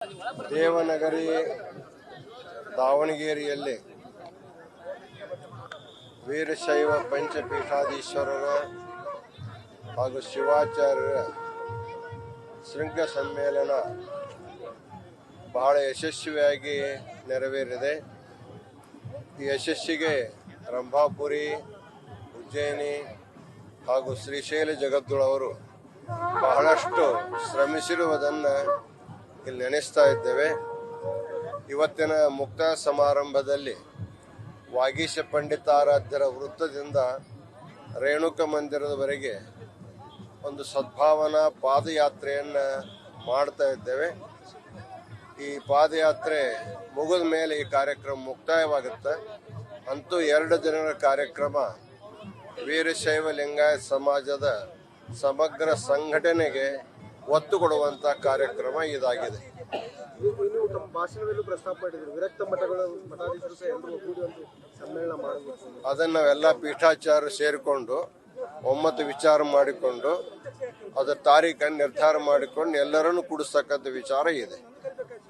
ದೇವನಗರಿ ದಾವಣಗೆರೆಯಲ್ಲಿ ವೀರಶೈವ ಪಂಚಪೀಠಾಧೀಶ್ವರರ ಹಾಗೂ ಶಿವಾಚಾರ್ಯರ ಶೃಂಗ ಸಮ್ಮೇಳನ ಬಹಳ ಯಶಸ್ವಿಯಾಗಿ ನೆರವೇರಿದೆ. ಈ ಯಶಸ್ಸಿಗೆ ರಂಭಾಪುರಿ, ಉಜ್ಜಯಿನಿ ಹಾಗೂ ಶ್ರೀಶೈಲ ಜಗದ್ಗುರು ಬಹಳಷ್ಟು ಶ್ರಮಿಸಿರುವುದನ್ನು ಇಲ್ಲಿ ನೆನೆಸ್ತಾ ಇದ್ದೇವೆ. ಇವತ್ತಿನ ಮುಕ್ತಾಯ ಸಮಾರಂಭದಲ್ಲಿ ವಾಗೀಶ ಪಂಡಿತಾರಾಧ್ಯರ ವೃತ್ತದಿಂದ ರೇಣುಕ ಮಂದಿರದವರೆಗೆ ಒಂದು ಸದ್ಭಾವನಾ ಪಾದಯಾತ್ರೆಯನ್ನು ಮಾಡ್ತಾ ಇದ್ದೇವೆ. ಈ ಪಾದಯಾತ್ರೆ ಮುಗಿದ ಮೇಲೆ ಈ ಕಾರ್ಯಕ್ರಮ ಮುಕ್ತಾಯವಾಗುತ್ತೆ. ಅಂತೂ 2 ದಿನಗಳ ಕಾರ್ಯಕ್ರಮ ವೀರಶೈವ ಲಿಂಗಾಯತ ಸಮಾಜದ ಸಮಗ್ರ ಸಂಘಟನೆಗೆ ಒತ್ತು ಕೊಡುವಂತ ಕಾರ್ಯಕ್ರಮ ಇದಾಗಿದೆ. ಅದನ್ನು ನಾವೆಲ್ಲ ಪೀಠಾಚಾರ್ಯರು ಸೇರಿಕೊಂಡು ಒಮ್ಮತ ವಿಚಾರ ಮಾಡಿಕೊಂಡು ಅದರ ತಾರೀಖನ್ನು ನಿರ್ಧಾರ ಮಾಡಿಕೊಂಡು ಎಲ್ಲರನ್ನು ಕೂಡಿಸ್ತಕ್ಕಂಥ ವಿಚಾರ ಇದೆ.